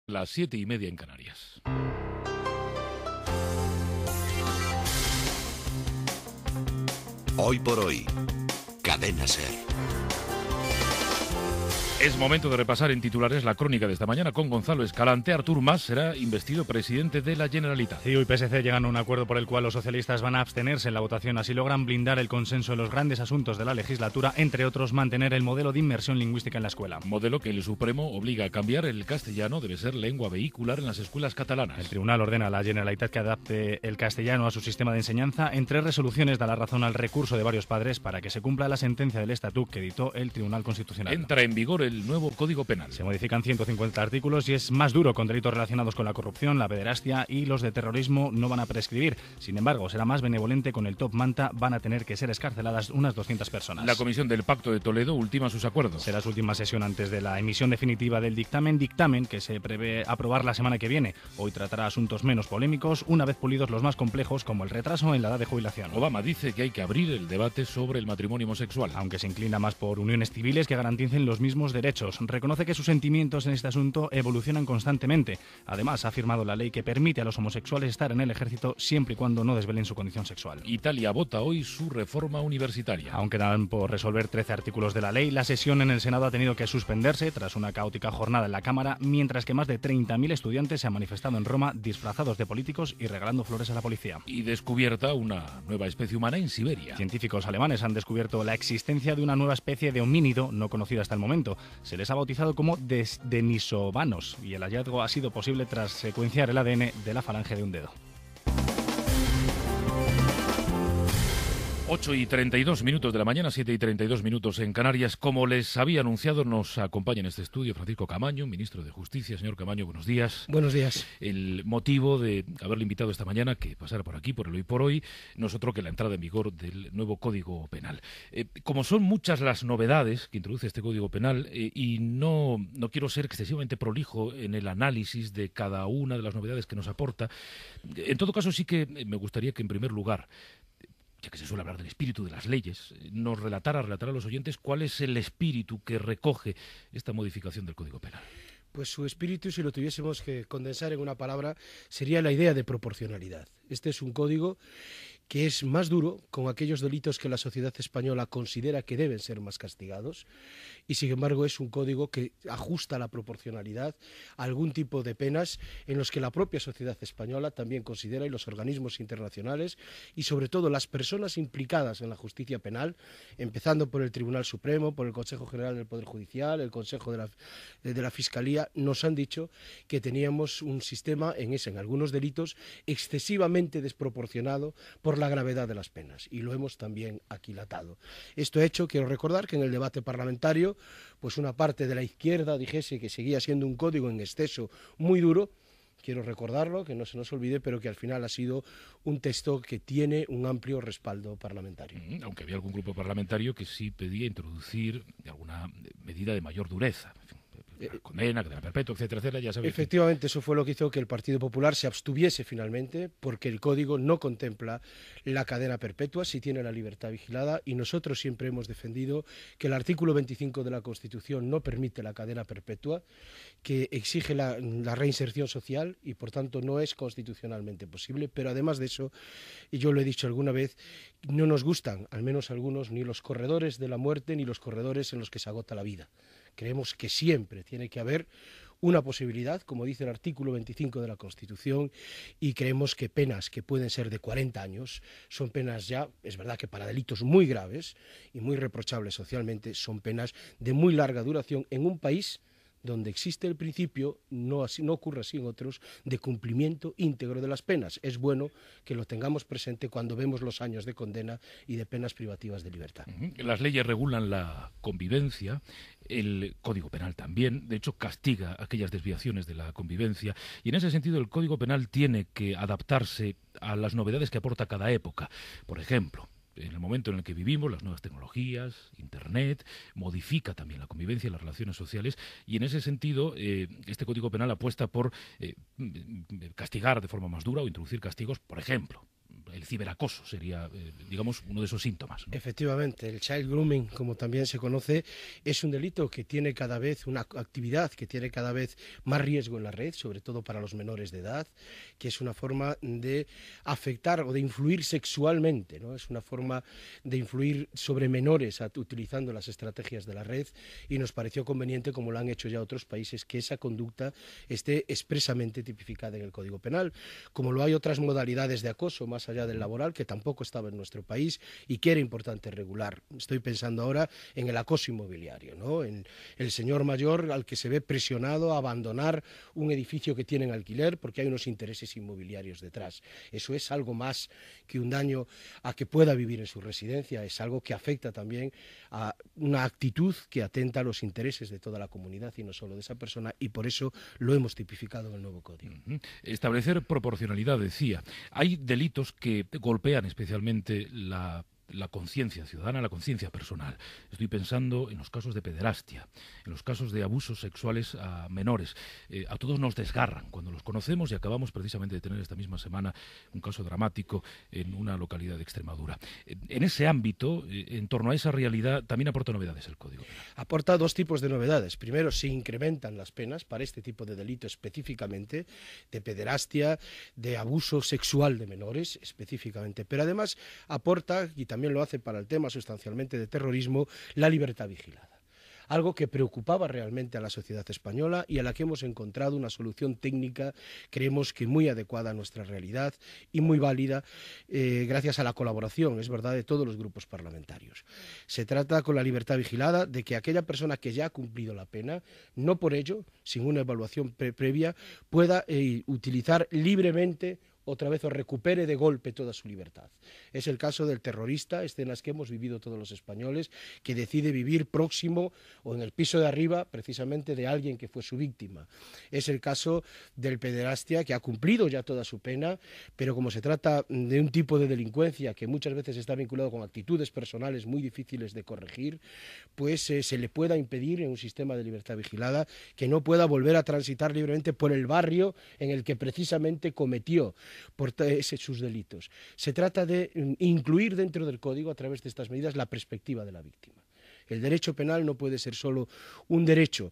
Las 7:30 en Canarias. Hoy por hoy, Cadena SER. Es momento de repasar en titulares la crónica de esta mañana con Gonzalo Escalante. Artur Mas será investido presidente de la Generalitat. CiU y PSC llegan a un acuerdo por el cual los socialistas van a abstenerse en la votación. Así logran blindar el consenso en los grandes asuntos de la legislatura, entre otros mantener el modelo de inmersión lingüística en la escuela. Modelo que el Supremo obliga a cambiar. El castellano debe ser lengua vehicular en las escuelas catalanas. El tribunal ordena a la Generalitat que adapte el castellano a su sistema de enseñanza. En 3 resoluciones da la razón al recurso de varios padres para que se cumpla la sentencia del Estatut que dictó el Tribunal Constitucional. Entra en vigor el nuevo Código Penal. Se modifican 150 artículos y es más duro con delitos relacionados con la corrupción, la pederastia y los de terrorismo no van a prescribir. Sin embargo, será más benevolente con el top manta, van a tener que ser escarceladas unas 200 personas. La Comisión del Pacto de Toledo ultima sus acuerdos. Será su última sesión antes de la emisión definitiva del dictamen que se prevé aprobar la semana que viene. Hoy tratará asuntos menos polémicos, una vez pulidos los más complejos, como el retraso en la edad de jubilación. Obama dice que hay que abrir el debate sobre el matrimonio homosexual. Aunque se inclina más por uniones civiles que garanticen los mismos derechos. Reconoce que sus sentimientos en este asunto evolucionan constantemente. Además, ha firmado la ley que permite a los homosexuales estar en el ejército siempre y cuando no desvelen su condición sexual. Italia vota hoy su reforma universitaria. Aunque dan por resolver 13 artículos de la ley, la sesión en el Senado ha tenido que suspenderse tras una caótica jornada en la Cámara, mientras que más de 30.000 estudiantes se han manifestado en Roma disfrazados de políticos y regalando flores a la policía. Y descubierta una nueva especie humana en Siberia. Científicos alemanes han descubierto la existencia de una nueva especie de homínido no conocida hasta el momento. Se les ha bautizado como denisovanos y el hallazgo ha sido posible tras secuenciar el ADN de la falange de un dedo. 8:32 de la mañana, 7:32 en Canarias. Como les había anunciado, nos acompaña en este estudio Francisco Camaño, ministro de Justicia. Señor Camaño, buenos días. Buenos días. El motivo de haberle invitado esta mañana que pasara por aquí, por el Hoy por Hoy, no es otro que la entrada en vigor del nuevo Código Penal. Como son muchas las novedades que introduce este Código Penal, y no quiero ser excesivamente prolijo en el análisis de cada una de las novedades que nos aporta, en todo caso sí que me gustaría que en primer lugar, ya que se suele hablar del espíritu de las leyes, nos relatara a los oyentes cuál es el espíritu que recoge esta modificación del Código Penal. Pues su espíritu, si lo tuviésemos que condensar en una palabra, sería la idea de proporcionalidad. Este es un código que es más duro con aquellos delitos que la sociedad española considera que deben ser más castigados y, sin embargo, es un código que ajusta la proporcionalidad a algún tipo de penas en los que la propia sociedad española también considera, y los organismos internacionales y, sobre todo, las personas implicadas en la justicia penal, empezando por el Tribunal Supremo, por el Consejo General del Poder Judicial, el Consejo de la Fiscalía, nos han dicho que teníamos un sistema en algunos delitos excesivamente desproporcionado por la gravedad de las penas, y lo hemos también aquilatado. Esto ha hecho, quiero recordar, que en el debate parlamentario, pues una parte de la izquierda dijese que seguía siendo un código en exceso muy duro. Quiero recordarlo, que no se nos olvide, pero que al final ha sido un texto que tiene un amplio respaldo parlamentario. Aunque había algún grupo parlamentario que sí pedía introducir alguna medida de mayor dureza. Condena, cadena perpetua, etcétera, etcétera, ya sabéis. Efectivamente, eso fue lo que hizo que el Partido Popular se abstuviese finalmente, porque el Código no contempla la cadena perpetua, sí tiene la libertad vigilada, y nosotros siempre hemos defendido que el artículo 25 de la Constitución no permite la cadena perpetua, que exige la reinserción social y, por tanto, no es constitucionalmente posible. Pero además de eso, y yo lo he dicho alguna vez, no nos gustan, al menos algunos, ni los corredores de la muerte ni los corredores en los que se agota la vida. Creemos que siempre tiene que haber una posibilidad, como dice el artículo 25 de la Constitución, y creemos que penas que pueden ser de 40 años son penas ya, es verdad que para delitos muy graves y muy reprochables socialmente, son penas de muy larga duración en un país donde existe el principio, no ocurre así en otros, de cumplimiento íntegro de las penas. Es bueno que lo tengamos presente cuando vemos los años de condena y de penas privativas de libertad. Las leyes regulan la convivencia, el Código Penal también, de hecho castiga aquellas desviaciones de la convivencia, y en ese sentido el Código Penal tiene que adaptarse a las novedades que aporta cada época. Por ejemplo, en el momento en el que vivimos, las nuevas tecnologías, Internet, modifica también la convivencia y las relaciones sociales, y en ese sentido este Código Penal apuesta por castigar de forma más dura o introducir castigos, por ejemplo, el ciberacoso sería, digamos, uno de esos síntomas, ¿no? Efectivamente, el child grooming, como también se conoce, es un delito que tiene cada vez una actividad, que tiene cada vez más riesgo en la red, sobre todo para los menores de edad, que es una forma de afectar o de influir sexualmente, ¿no? Es una forma de influir sobre menores utilizando las estrategias de la red, y nos pareció conveniente, como lo han hecho ya otros países, que esa conducta esté expresamente tipificada en el Código Penal, como lo hay otras modalidades de acoso más allá del laboral, que tampoco estaba en nuestro país y que era importante regular. Estoy pensando ahora en el acoso inmobiliario, ¿no? En el señor mayor al que se ve presionado a abandonar un edificio que tiene en alquiler porque hay unos intereses inmobiliarios detrás. Eso es algo más que un daño a que pueda vivir en su residencia, es algo que afecta también a una actitud que atenta a los intereses de toda la comunidad y no solo de esa persona, y por eso lo hemos tipificado en el nuevo código. Establecer proporcionalidad, decía. Hay delitos que golpean especialmente la conciencia ciudadana, la conciencia personal. Estoy pensando en los casos de pederastia, en los casos de abusos sexuales a menores. A todos nos desgarran cuando los conocemos, y acabamos precisamente de tener esta misma semana un caso dramático en una localidad de Extremadura. En ese ámbito, en torno a esa realidad, también aporta novedades el Código Penal. Aporta dos tipos de novedades. Primero, se incrementan las penas para este tipo de delito específicamente, de pederastia, de abuso sexual de menores específicamente, pero además aporta, y también lo hace para el tema sustancialmente de terrorismo, la libertad vigilada. Algo que preocupaba realmente a la sociedad española y a la que hemos encontrado una solución técnica, creemos que muy adecuada a nuestra realidad y muy válida, gracias a la colaboración, es verdad, de todos los grupos parlamentarios. Se trata, con la libertad vigilada, de que aquella persona que ya ha cumplido la pena, no por ello, sin una evaluación previa, pueda utilizar libremente otra vez o recupere de golpe toda su libertad. Es el caso del terrorista, escenas que hemos vivido todos los españoles, que decide vivir próximo o en el piso de arriba precisamente de alguien que fue su víctima. Es el caso del pederastia, que ha cumplido ya toda su pena, pero como se trata de un tipo de delincuencia que muchas veces está vinculado con actitudes personales muy difíciles de corregir, pues se le pueda impedir en un sistema de libertad vigilada que no pueda volver a transitar libremente por el barrio en el que precisamente cometió por sus delitos. Se trata de incluir dentro del Código, a través de estas medidas, la perspectiva de la víctima. El derecho penal no puede ser solo un derecho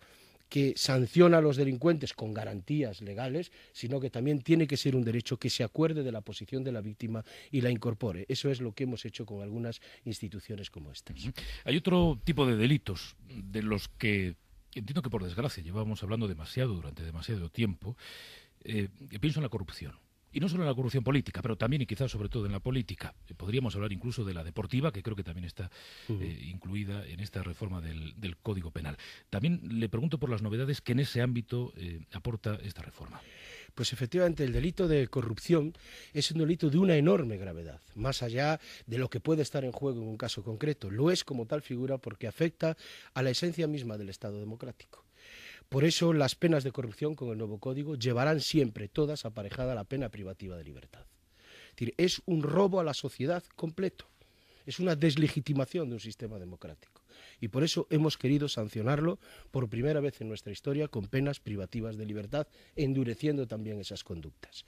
que sanciona a los delincuentes con garantías legales, sino que también tiene que ser un derecho que se acuerde de la posición de la víctima y la incorpore. Eso es lo que hemos hecho con algunas instituciones como estas. Hay otro tipo de delitos de los que entiendo que, por desgracia, llevamos hablando demasiado durante demasiado tiempo. Pienso en la corrupción. Y no solo en la corrupción política, pero también y quizás sobre todo en la política. Podríamos hablar incluso de la deportiva, que creo que también está incluida en esta reforma del Código Penal. También le pregunto por las novedades que en ese ámbito aporta esta reforma. Pues efectivamente el delito de corrupción es un delito de una enorme gravedad, más allá de lo que puede estar en juego en un caso concreto. Lo es como tal figura porque afecta a la esencia misma del Estado democrático. Por eso las penas de corrupción con el nuevo código llevarán siempre todas aparejada la pena privativa de libertad. Es decir, es un robo a la sociedad completo, es una deslegitimación de un sistema democrático. Y por eso hemos querido sancionarlo por primera vez en nuestra historia con penas privativas de libertad, endureciendo también esas conductas.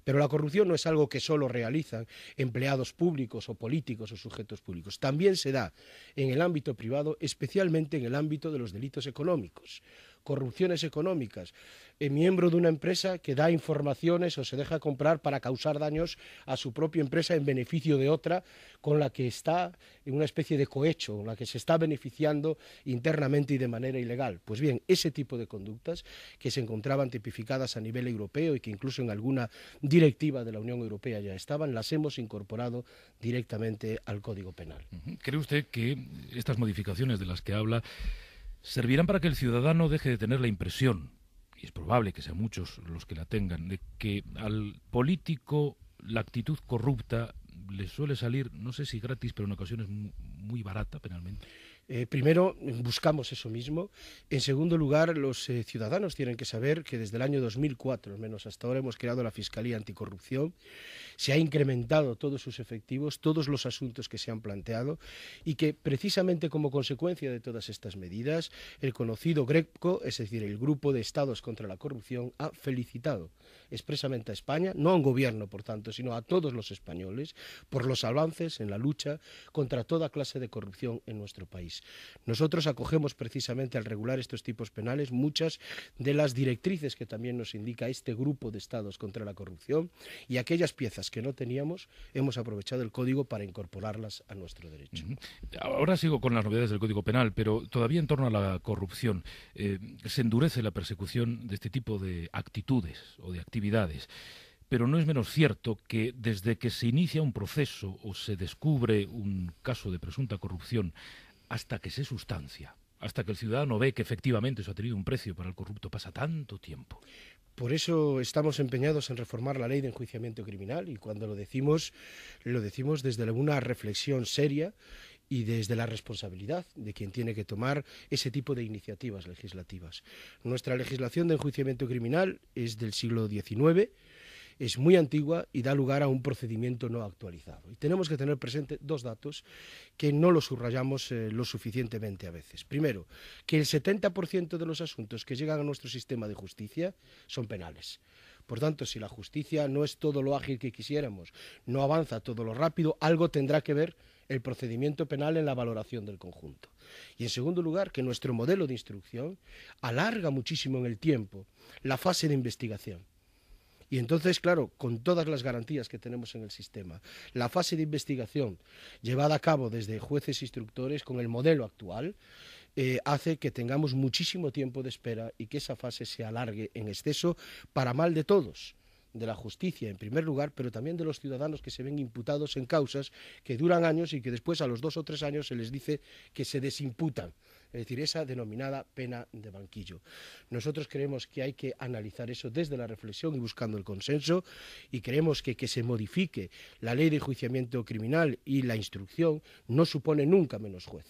Pero la corrupción no es algo que solo realizan empleados públicos o políticos o sujetos públicos. También se da en el ámbito privado, especialmente en el ámbito de los delitos económicos. Corrupciones económicas, miembro de una empresa que da informaciones o se deja comprar para causar daños a su propia empresa en beneficio de otra con la que está en una especie de cohecho, con la que se está beneficiando internamente y de manera ilegal. Pues bien, ese tipo de conductas que se encontraban tipificadas a nivel europeo y que incluso en alguna directiva de la Unión Europea ya estaban, las hemos incorporado directamente al Código Penal. ¿Cree usted que estas modificaciones de las que habla servirán para que el ciudadano deje de tener la impresión, y es probable que sean muchos los que la tengan, de que al político la actitud corrupta le suele salir, no sé si gratis, pero en ocasiones muy barata penalmente? Primero, buscamos eso mismo. En segundo lugar, los ciudadanos tienen que saber que desde el año 2004, al menos hasta ahora, hemos creado la Fiscalía Anticorrupción. Se ha incrementado todos sus efectivos, todos los asuntos que se han planteado y que precisamente como consecuencia de todas estas medidas, el conocido GRECO, es decir, el Grupo de Estados contra la Corrupción, ha felicitado expresamente a España, no a un gobierno, por tanto, sino a todos los españoles, por los avances en la lucha contra toda clase de corrupción en nuestro país. Nosotros acogemos precisamente al regular estos tipos penales muchas de las directrices que también nos indica este Grupo de Estados contra la Corrupción, y aquellas piezas que no teníamos hemos aprovechado el Código para incorporarlas a nuestro derecho. Ahora sigo con las novedades del Código Penal, pero todavía en torno a la corrupción. Se endurece la persecución de este tipo de actitudes o de actividades. Pero no es menos cierto que desde que se inicia un proceso o se descubre un caso de presunta corrupción hasta que se sustancia, hasta que el ciudadano ve que efectivamente eso ha tenido un precio para el corrupto, pasa tanto tiempo. Por eso estamos empeñados en reformar la ley de enjuiciamiento criminal, y cuando lo decimos desde una reflexión seria y desde la responsabilidad de quien tiene que tomar ese tipo de iniciativas legislativas. Nuestra legislación de enjuiciamiento criminal es del siglo XIX, es muy antigua y da lugar a un procedimiento no actualizado. Y tenemos que tener presente dos datos que no los subrayamos lo suficientemente a veces. Primero, que el 70% de los asuntos que llegan a nuestro sistema de justicia son penales. Por tanto, si la justicia no es todo lo ágil que quisiéramos, no avanza todo lo rápido, algo tendrá que ver el procedimiento penal en la valoración del conjunto. Y en segundo lugar, que nuestro modelo de instrucción alarga muchísimo en el tiempo la fase de investigación. Y entonces, claro, con todas las garantías que tenemos en el sistema, la fase de investigación llevada a cabo desde jueces instructores con el modelo actual hace que tengamos muchísimo tiempo de espera y que esa fase se alargue en exceso para mal de todos, de la justicia en primer lugar, pero también de los ciudadanos que se ven imputados en causas que duran años y que después a los 2 o 3 años se les dice que se desimputan. Es decir, esa denominada pena de banquillo. Nosotros creemos que hay que analizar eso desde la reflexión y buscando el consenso, y creemos que se modifique la ley de enjuiciamiento criminal y la instrucción no supone nunca menos juez.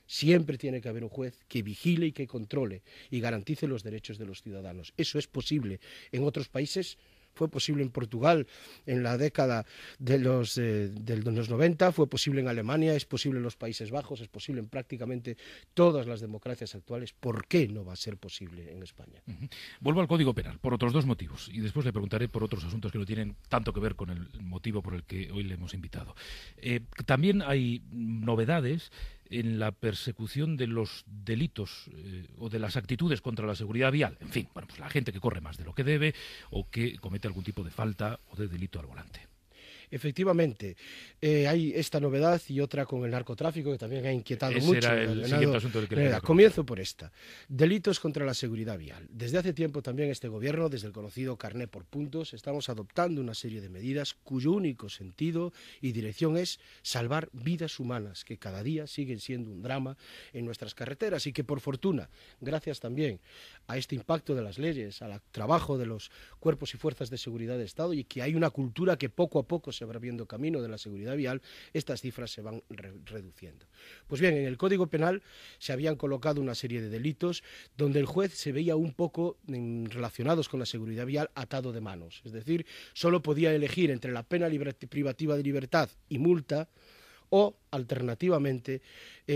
Siempre tiene que haber un juez que vigile y que controle y garantice los derechos de los ciudadanos. Eso es posible en otros países. Fue posible en Portugal en la década de los 90, fue posible en Alemania, es posible en los Países Bajos, es posible en prácticamente todas las democracias actuales. ¿Por qué no va a ser posible en España? Vuelvo al Código Penal, por otros dos motivos, y después le preguntaré por otros asuntos que no tienen tanto que ver con el motivo por el que hoy le hemos invitado. También hay novedades en la persecución de los delitos o de las actitudes contra la seguridad vial. En fin, bueno, pues la gente que corre más de lo que debe o que comete algún tipo de falta o de delito al volante. Efectivamente, hay esta novedad y otra con el narcotráfico que también ha inquietado mucho. Ese era el siguiente asunto del que le comienzo por esta. Delitos contra la seguridad vial. Desde hace tiempo también este gobierno, desde el conocido carné por puntos, estamos adoptando una serie de medidas cuyo único sentido y dirección es salvar vidas humanas, que cada día siguen siendo un drama en nuestras carreteras y que por fortuna, gracias también a este impacto de las leyes, al trabajo de los cuerpos y fuerzas de seguridad del Estado, y que hay una cultura que poco a poco se va abriendo camino de la seguridad vial, estas cifras se van reduciendo. Pues bien, en el Código Penal se habían colocado una serie de delitos donde el juez se veía un poco relacionados con la seguridad vial atado de manos, es decir, solo podía elegir entre la pena privativa de libertad y multa o, alternativamente,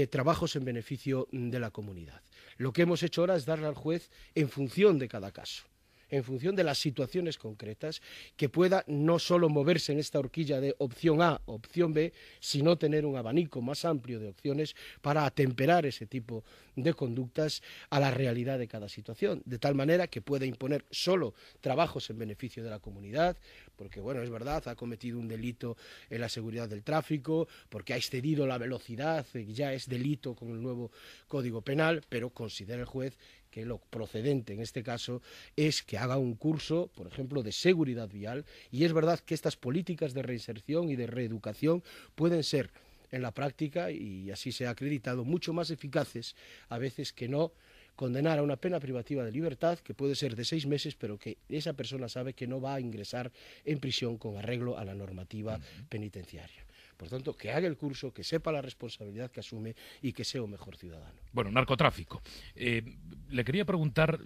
trabajos en beneficio de la comunidad. Lo que hemos hecho ahora es darle al juez en función de cada caso, en función de las situaciones concretas, que pueda no solo moverse en esta horquilla de opción A, opción B, sino tener un abanico más amplio de opciones para atemperar ese tipo de conductas a la realidad de cada situación, de tal manera que pueda imponer solo trabajos en beneficio de la comunidad, porque, bueno, es verdad, ha cometido un delito en la seguridad del tráfico, porque ha excedido la velocidad, ya es delito con el nuevo Código Penal, pero considera el juez que lo procedente en este caso es que haga un curso, por ejemplo, de seguridad vial, y es verdad que estas políticas de reinserción y de reeducación pueden ser en la práctica, y así se ha acreditado, mucho más eficaces a veces que no condenar a una pena privativa de libertad, que puede ser de 6 meses, pero que esa persona sabe que no va a ingresar en prisión con arreglo a la normativa penitenciaria. Por tanto, que haga el curso, que sepa la responsabilidad que asume y que sea un mejor ciudadano. Bueno, narcotráfico. Le quería preguntar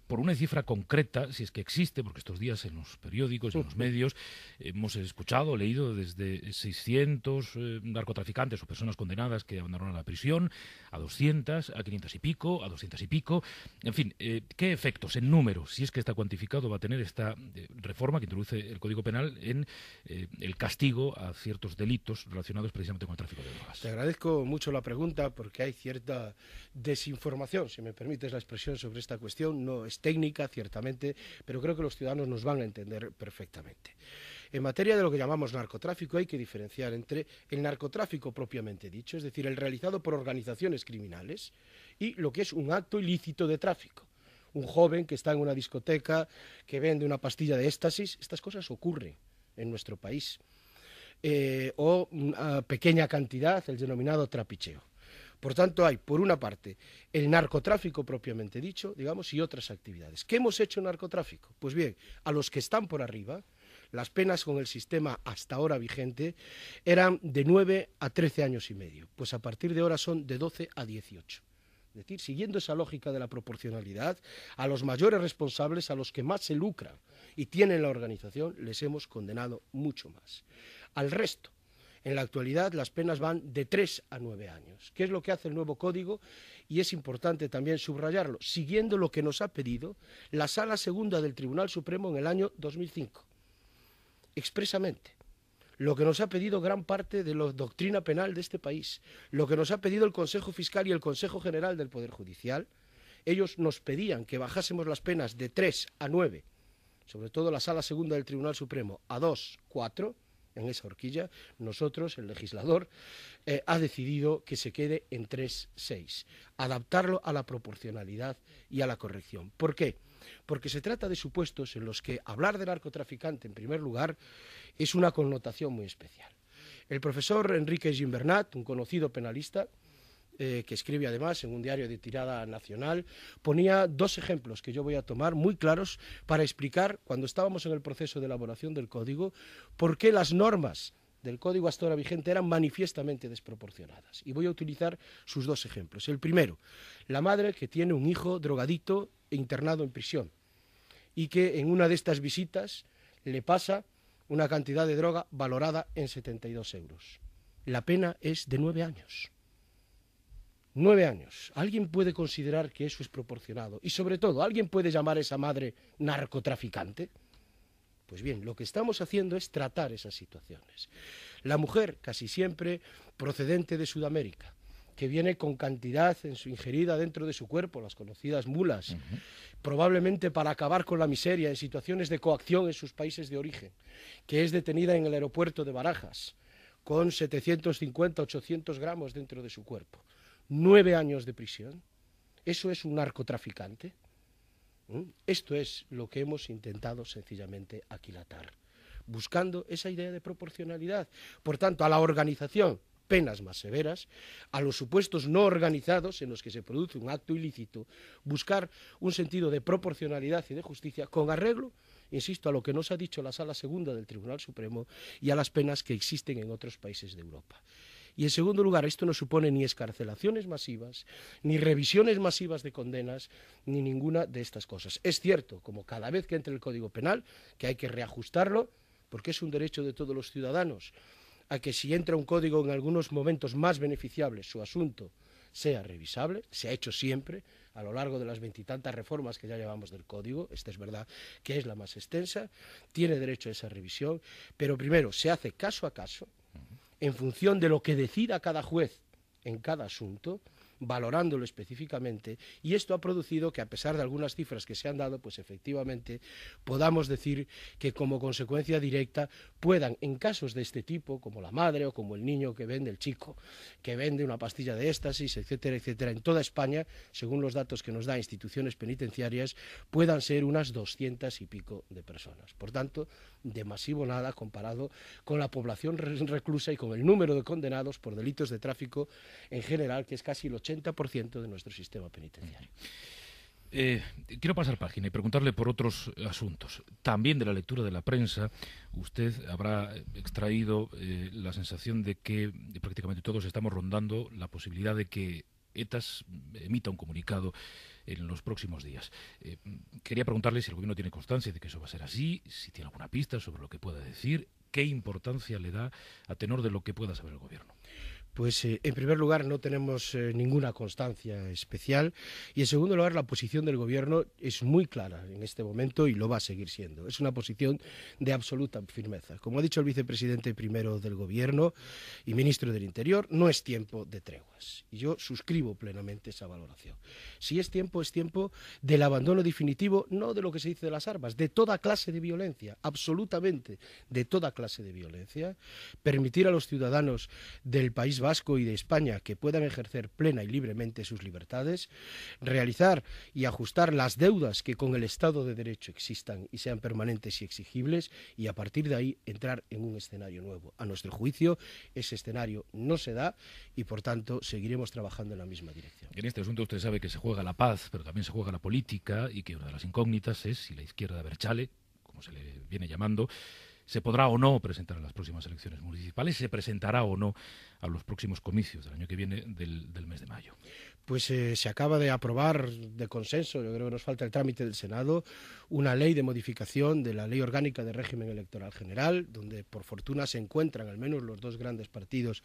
por una cifra concreta, si es que existe, porque estos días en los periódicos y en los medios hemos escuchado, leído desde 600 narcotraficantes o personas condenadas que abandonaron la prisión, a 200, a 500 y pico, a 200 y pico. En fin, ¿qué efectos en números, si es que está cuantificado, va a tener esta reforma que introduce el Código Penal en el castigo a ciertos delitos relacionados precisamente con el tráfico de drogas? Te agradezco mucho la pregunta porque hay cierta desinformación, si me permites la expresión, sobre esta cuestión. No es técnica, ciertamente, pero creo que los ciudadanos nos van a entender perfectamente. En materia de lo que llamamos narcotráfico, hay que diferenciar entre el narcotráfico propiamente dicho, es decir, el realizado por organizaciones criminales, y lo que es un acto ilícito de tráfico. Un joven que está en una discoteca, que vende una pastilla de éxtasis, estas cosas ocurren en nuestro país. O una pequeña cantidad, el denominado trapicheo. Por tanto, hay, por una parte, el narcotráfico propiamente dicho, digamos, y otras actividades. ¿Qué hemos hecho en narcotráfico? Pues bien, a los que están por arriba, las penas con el sistema hasta ahora vigente eran de 9 a 13 años y medio. Pues a partir de ahora son de 12 a 18. Es decir, siguiendo esa lógica de la proporcionalidad, a los mayores responsables, a los que más se lucran y tienen la organización, les hemos condenado mucho más. Al resto, en la actualidad las penas van de 3 a 9 años. ¿Qué es lo que hace el nuevo código? Y es importante también subrayarlo, siguiendo lo que nos ha pedido la Sala Segunda del Tribunal Supremo en el año 2005. Expresamente. Lo que nos ha pedido gran parte de la doctrina penal de este país, lo que nos ha pedido el Consejo Fiscal y el Consejo General del Poder Judicial. Ellos nos pedían que bajásemos las penas de 3 a 9, sobre todo la Sala Segunda del Tribunal Supremo, a 2, 4, en esa horquilla. Nosotros, el legislador, ha decidido que se quede en 3, 6, adaptarlo a la proporcionalidad y a la corrección. ¿Por qué? Porque se trata de supuestos en los que hablar de narcotraficante, en primer lugar, es una connotación muy especial. El profesor Enrique Gimbernat, un conocido penalista, que escribe además en un diario de tirada nacional, ponía 2 ejemplos que yo voy a tomar muy claros para explicar, cuando estábamos en el proceso de elaboración del código, por qué las normas del código hasta ahora vigente eran manifiestamente desproporcionadas. Y voy a utilizar sus 2 ejemplos. El primero, la madre que tiene un hijo drogadicto e internado en prisión y que en una de estas visitas le pasa una cantidad de droga valorada en 72 euros. La pena es de 9 años. 9 años. ¿Alguien puede considerar que eso es proporcionado? Y sobre todo, ¿alguien puede llamar a esa madre narcotraficante? Pues bien, lo que estamos haciendo es tratar esas situaciones. La mujer, casi siempre procedente de Sudamérica, que viene con cantidad ingerida dentro de su cuerpo, las conocidas mulas, probablemente para acabar con la miseria en situaciones de coacción en sus países de origen, que es detenida en el aeropuerto de Barajas, con 750, 800 gramos dentro de su cuerpo. 9 años de prisión. ¿Eso es un narcotraficante? Esto es lo que hemos intentado sencillamente aquilatar, buscando esa idea de proporcionalidad. Por tanto, a la organización, penas más severas; a los supuestos no organizados, en los que se produce un acto ilícito, buscar un sentido de proporcionalidad y de justicia, con arreglo, insisto, a lo que nos ha dicho la Sala Segunda del Tribunal Supremo y a las penas que existen en otros países de Europa. Y en segundo lugar, esto no supone ni excarcelaciones masivas, ni revisiones masivas de condenas, ni ninguna de estas cosas. Es cierto, como cada vez que entre el Código Penal, que hay que reajustarlo, porque es un derecho de todos los ciudadanos, a que si entra un código en algunos momentos más beneficiables, su asunto sea revisable. Se ha hecho siempre a lo largo de las 20 y tantas reformas que ya llevamos del código. Esta es verdad que es la más extensa, tiene derecho a esa revisión, pero primero se hace caso a caso, en función de lo que decida cada juez en cada asunto, valorándolo específicamente, y esto ha producido que, a pesar de algunas cifras que se han dado, pues efectivamente podamos decir que como consecuencia directa puedan, en casos de este tipo, como la madre o como el niño que vende, el chico que vende una pastilla de éxtasis, etcétera, etcétera, en toda España, según los datos que nos da instituciones penitenciarias, puedan ser unas 200 y pico de personas. Por tanto, de masivo nada comparado con la población reclusa y con el número de condenados por delitos de tráfico en general, que es casi el 80% de nuestro sistema penitenciario. Quiero pasar página y preguntarle por otros asuntos. También de la lectura de la prensa, usted habrá extraído la sensación de que prácticamente todos estamos rondando la posibilidad de que ETAS emita un comunicado en los próximos días. Quería preguntarle si el Gobierno tiene constancia de que eso va a ser así, si tiene alguna pista sobre lo que pueda decir, qué importancia le da a tenor de lo que pueda saber el Gobierno. Pues en primer lugar no tenemos ninguna constancia especial y en segundo lugar la posición del Gobierno es muy clara en este momento y lo va a seguir siendo. Es una posición de absoluta firmeza. Como ha dicho el vicepresidente primero del Gobierno y ministro del Interior, no es tiempo de treguas. Y yo suscribo plenamente esa valoración. Si es tiempo del abandono definitivo, no de lo que se dice de las armas, de toda clase de violencia, absolutamente de toda clase de violencia, permitir a los ciudadanos del País Vasco y de España que puedan ejercer plena y libremente sus libertades, realizar y ajustar las deudas que con el Estado de Derecho existan y sean permanentes y exigibles y a partir de ahí entrar en un escenario nuevo. A nuestro juicio, ese escenario no se da y por tanto seguiremos trabajando en la misma dirección. En este asunto usted sabe que se juega la paz, pero también se juega la política y que una de las incógnitas es si la izquierda Abertzale, como se le viene llamando, se podrá o no presentar a las próximas elecciones municipales, se presentará o no a los próximos comicios del año que viene del mes de mayo. Pues se acaba de aprobar de consenso, yo creo que nos falta el trámite del Senado, una ley de modificación de la Ley Orgánica de Régimen Electoral General, donde por fortuna se encuentran al menos los dos grandes partidos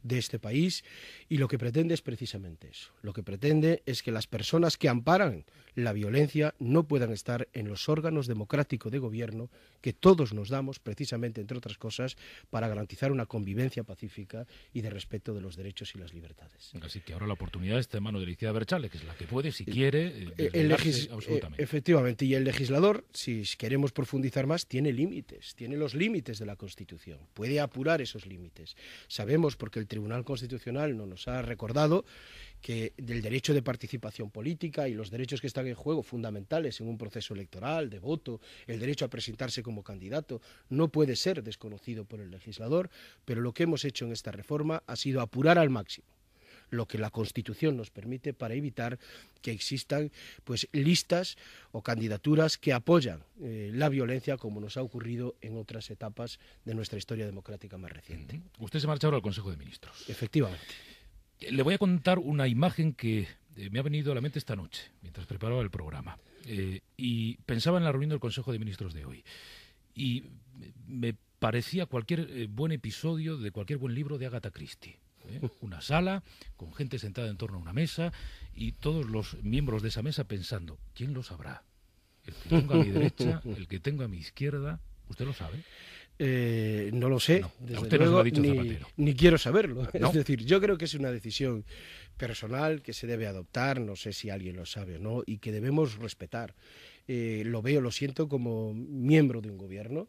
de este país, y lo que pretende es precisamente eso. Lo que pretende es que las personas que amparan la violencia no puedan estar en los órganos democráticos de gobierno que todos nos damos, precisamente, entre otras cosas, para garantizar una convivencia pacífica y de respeto de los derechos y las libertades. Así que ahora la oportunidad está en manos de la izquierda Abertzale, que es la que puede, si quiere, absolutamente. Efectivamente, y el legislador, si queremos profundizar más, tiene límites, tiene los límites de la Constitución, puede apurar esos límites. Sabemos, porque el Tribunal Constitucional nos ha recordado, que del derecho de participación política y los derechos que están en juego fundamentales en un proceso electoral, de voto, el derecho a presentarse como candidato, no puede ser desconocido por el legislador, pero lo que hemos hecho en esta reforma ha sido apurar al máximo lo que la Constitución nos permite para evitar que existan pues listas o candidaturas que apoyan la violencia, como nos ha ocurrido en otras etapas de nuestra historia democrática más reciente. Usted se marcha ahora al Consejo de Ministros. Efectivamente. Le voy a contar una imagen que me ha venido a la mente esta noche, mientras preparaba el programa. Y pensaba en la reunión del Consejo de Ministros de hoy. Y me parecía cualquier buen episodio de cualquier buen libro de Agatha Christie. Una sala con gente sentada en torno a una mesa y todos los miembros de esa mesa pensando, ¿quién lo sabrá? El que tengo a mi derecha, el que tengo a mi izquierda, ¿usted lo sabe? No lo sé, no, desde usted luego, no se lo ha dicho Zapatero. ni quiero saberlo. ¿No? Es decir, yo creo que es una decisión personal que se debe adoptar, no sé si alguien lo sabe o no, y que debemos respetar. Lo siento como miembro de un gobierno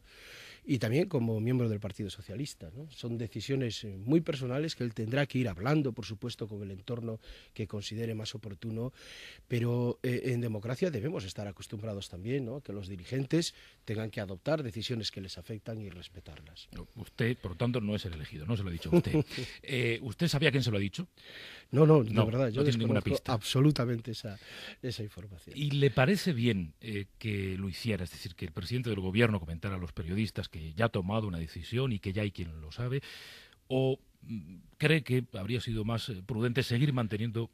y también como miembro del Partido Socialista, ¿no? Son decisiones muy personales que él tendrá que ir hablando, por supuesto, con el entorno que considere más oportuno, pero en democracia debemos estar acostumbrados también, ¿no?, que los dirigentes tengan que adoptar decisiones que les afectan y respetarlas. Usted, por lo tanto, no es el elegido, no se lo ha dicho a usted. ¿Usted sabía quién se lo ha dicho? No, de verdad, yo no tiene ninguna desconozco pista. Absolutamente esa información. ¿Y le parece bien que lo hiciera? Es decir, que el presidente del gobierno comentara a los periodistas que ya ha tomado una decisión y que ya hay quien lo sabe, o cree que habría sido más prudente seguir manteniendo,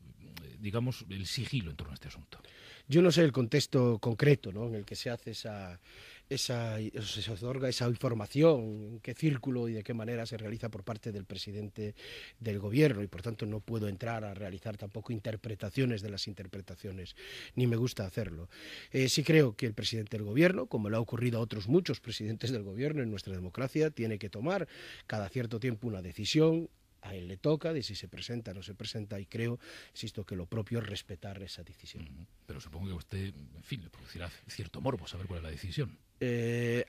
digamos, el sigilo en torno a este asunto? Yo no sé el contexto concreto, ¿no?, en el que se hace se otorga esa información, en qué círculo y de qué manera se realiza por parte del presidente del gobierno, y por tanto no puedo entrar a realizar tampoco interpretaciones de las interpretaciones, ni me gusta hacerlo. Sí creo que el presidente del gobierno, como le ha ocurrido a otros muchos presidentes del gobierno en nuestra democracia, tiene que tomar cada cierto tiempo una decisión. A él le toca de si se presenta o no se presenta, y creo, insisto, que lo propio es respetar esa decisión. Pero supongo que a usted, en fin, le producirá cierto morbo saber cuál es la decisión.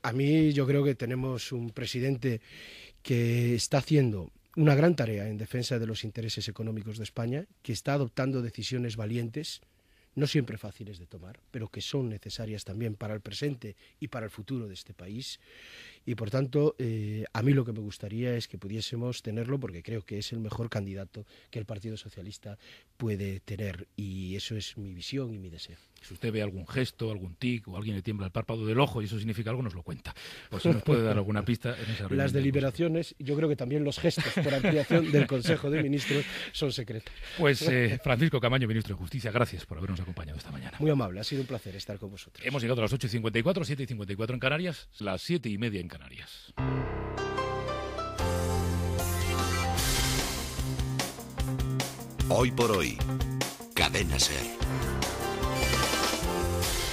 A mí yo creo que tenemos un presidente que está haciendo una gran tarea en defensa de los intereses económicos de España, que está adoptando decisiones valientes, no siempre fáciles de tomar, pero que son necesarias también para el presente y para el futuro de este país, y por tanto a mí lo que me gustaría es que pudiésemos tenerlo, porque creo que es el mejor candidato que el Partido Socialista puede tener, y eso es mi visión y mi deseo. Si usted ve algún gesto, algún tic o alguien le tiembla el párpado del ojo y eso significa algo, nos lo cuenta. O si nos puede dar alguna pista en esa reunión. Las deliberaciones, yo creo que también los gestos por ampliación del Consejo de Ministros son secretos. Pues Francisco Camaño, ministro de Justicia, gracias por habernos acompañado esta mañana. Muy amable, ha sido un placer estar con vosotros. Hemos llegado a las 8:54, 7:54 en Canarias, las 7:30 en Canarias. Hoy por hoy, Cadena SER.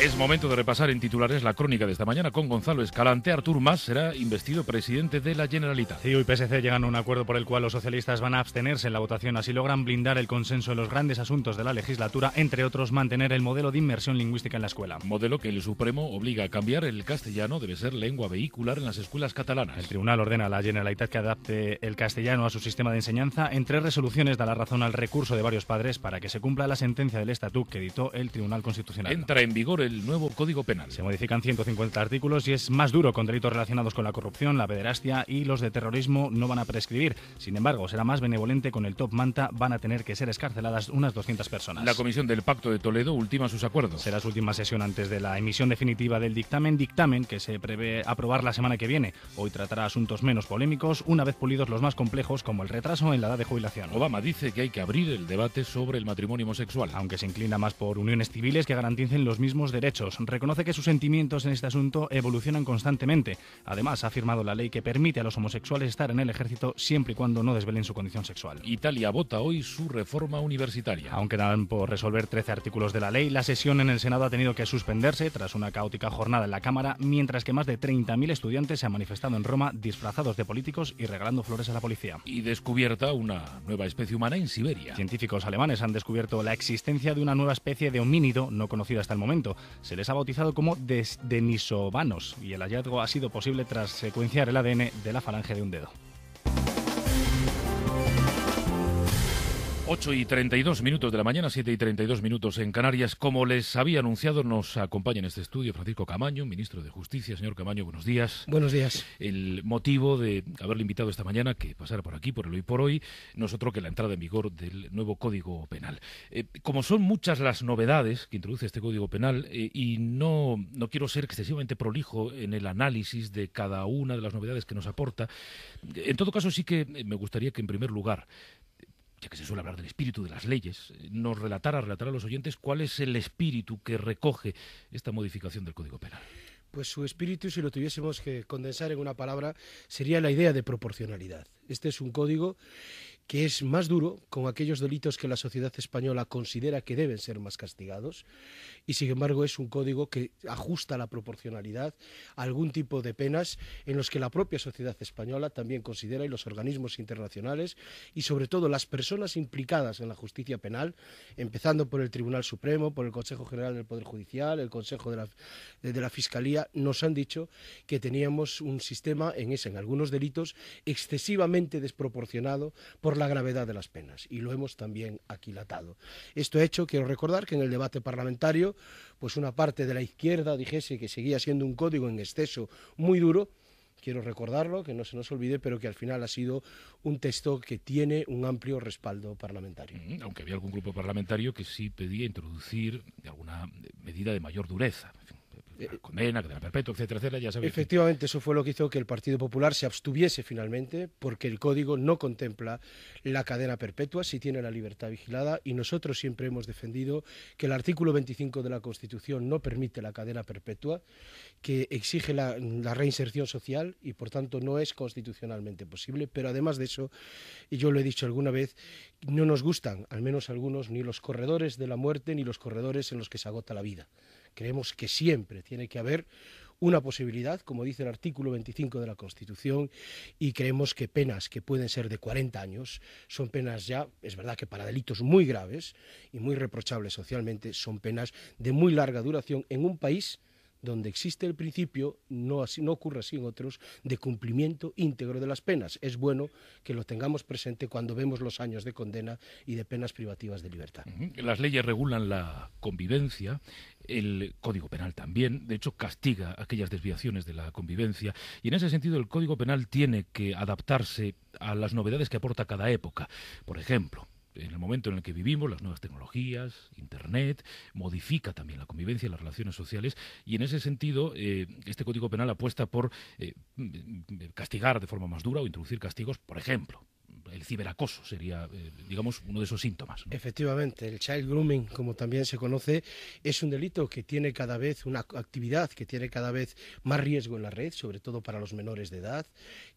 Es momento de repasar en titulares la crónica de esta mañana con Gonzalo Escalante. Artur Mas será investido presidente de la Generalitat. CiU y PSC llegan a un acuerdo por el cual los socialistas van a abstenerse en la votación. Así logran blindar el consenso en los grandes asuntos de la legislatura, entre otros mantener el modelo de inmersión lingüística en la escuela. Modelo que el Supremo obliga a cambiar. El castellano debe ser lengua vehicular en las escuelas catalanas. El Tribunal ordena a la Generalitat que adapte el castellano a su sistema de enseñanza. En 3 resoluciones da la razón al recurso de varios padres para que se cumpla la sentencia del Estatut que editó el Tribunal Constitucional. Entra en vigor el nuevo Código Penal. Se modifican 150 artículos y es más duro con delitos relacionados con la corrupción, la pederastia y los de terrorismo no van a prescribir. Sin embargo, será más benevolente con el top manta, van a tener que ser escarceladas unas 200 personas. La Comisión del Pacto de Toledo ultima sus acuerdos. Será su última sesión antes de la emisión definitiva del dictamen que se prevé aprobar la semana que viene. Hoy tratará asuntos menos polémicos, una vez pulidos los más complejos, como el retraso en la edad de jubilación. Obama dice que hay que abrir el debate sobre el matrimonio homosexual. Aunque se inclina más por uniones civiles que garanticen los mismos derechos. Reconoce que sus sentimientos en este asunto evolucionan constantemente. Además, ha firmado la ley que permite a los homosexuales estar en el ejército siempre y cuando no desvelen su condición sexual. Italia vota hoy su reforma universitaria. Aunque dan por resolver 13 artículos de la ley, la sesión en el Senado ha tenido que suspenderse tras una caótica jornada en la Cámara, mientras que más de 30.000 estudiantes se han manifestado en Roma disfrazados de políticos y regalando flores a la policía. Y descubierta una nueva especie humana en Siberia. Científicos alemanes han descubierto la existencia de una nueva especie de homínido no conocida hasta el momento. Se les ha bautizado como denisovanos y el hallazgo ha sido posible tras secuenciar el ADN de la falange de un dedo. 8:32 de la mañana, 7:32 en Canarias. Como les había anunciado, nos acompaña en este estudio Francisco Camaño, ministro de Justicia. Señor Camaño, buenos días. Buenos días. El motivo de haberle invitado esta mañana que pasara por aquí, por el Hoy por Hoy, no es otro que la entrada en vigor del nuevo Código Penal. Como son muchas las novedades que introduce este Código Penal, y no quiero ser excesivamente prolijo en el análisis de cada una de las novedades que nos aporta, en todo caso sí que me gustaría que en primer lugar, ya que se suele hablar del espíritu de las leyes, nos relatara a los oyentes cuál es el espíritu que recoge esta modificación del Código Penal. Pues su espíritu, si lo tuviésemos que condensar en una palabra, sería la idea de proporcionalidad. Este es un código que es más duro con aquellos delitos que la sociedad española considera que deben ser más castigados, y sin embargo es un código que ajusta la proporcionalidad a algún tipo de penas en los que la propia sociedad española también considera, y los organismos internacionales y sobre todo las personas implicadas en la justicia penal, empezando por el Tribunal Supremo, por el Consejo General del Poder Judicial, el Consejo de la Fiscalía, nos han dicho que teníamos un sistema en algunos delitos excesivamente desproporcionado por la gravedad de las penas, y lo hemos también aquilatado. Esto ha hecho, quiero recordar, que en el debate parlamentario, pues una parte de la izquierda dijese que seguía siendo un código en exceso muy duro. Quiero recordarlo, que no se nos olvide, pero que al final ha sido un texto que tiene un amplio respaldo parlamentario. Aunque había algún grupo parlamentario que sí pedía introducir alguna medida de mayor dureza. Condena, cadena perpetua, etcétera, etcétera, ya sabéis. Efectivamente, eso fue lo que hizo que el Partido Popular se abstuviese finalmente, porque el Código no contempla la cadena perpetua, sí tiene la libertad vigilada, y nosotros siempre hemos defendido que el artículo 25 de la Constitución no permite la cadena perpetua, que exige la reinserción social y por tanto no es constitucionalmente posible. Pero además de eso, y yo lo he dicho alguna vez, no nos gustan, al menos algunos, ni los corredores de la muerte ni los corredores en los que se agota la vida. Creemos que siempre tiene que haber una posibilidad, como dice el artículo 25 de la Constitución, y creemos que penas que pueden ser de 40 años son penas ya, es verdad que para delitos muy graves y muy reprochables socialmente, son penas de muy larga duración en un país donde existe el principio, no ocurre así en otros, de cumplimiento íntegro de las penas. Es bueno que lo tengamos presente cuando vemos los años de condena y de penas privativas de libertad. Las leyes regulan la convivencia El Código Penal también, de hecho, castiga aquellas desviaciones de la convivencia y en ese sentido el Código Penal tiene que adaptarse a las novedades que aporta cada época. Por ejemplo, en el momento en el que vivimos, las nuevas tecnologías, Internet, modifica también la convivencia y las relaciones sociales y en ese sentido este Código Penal apuesta por castigar de forma más dura o introducir castigos, por ejemplo. El ciberacoso sería, digamos, uno de esos síntomas, ¿no? Efectivamente, el child grooming, como también se conoce, es un delito que tiene cada vez una actividad, que tiene cada vez más riesgo en la red, sobre todo para los menores de edad,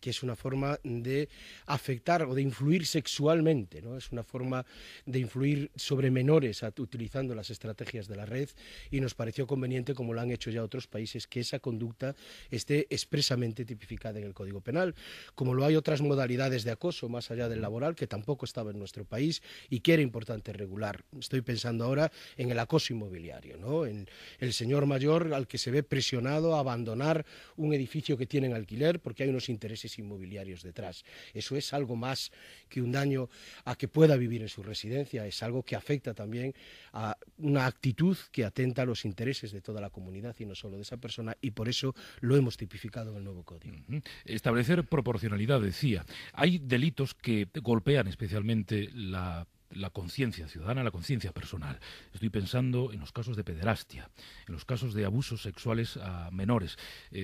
que es una forma de afectar o de influir sexualmente, ¿no? Es una forma de influir sobre menores utilizando las estrategias de la red y nos pareció conveniente, como lo han hecho ya otros países, que esa conducta esté expresamente tipificada en el Código Penal. Como lo hay otras modalidades de acoso, más allá del laboral, que tampoco estaba en nuestro país y que era importante regular. Estoy pensando ahora en el acoso inmobiliario, ¿no? En el señor mayor al que se ve presionado a abandonar un edificio que tiene en alquiler porque hay unos intereses inmobiliarios detrás. Eso es algo más que un daño a que pueda vivir en su residencia, es algo que afecta también a una actitud que atenta a los intereses de toda la comunidad y no solo de esa persona, y por eso lo hemos tipificado en el nuevo código. Establecer proporcionalidad, decía. Hay delitos que golpean especialmente la conciencia ciudadana, la conciencia personal. Estoy pensando en los casos de pederastia, en los casos de abusos sexuales a menores.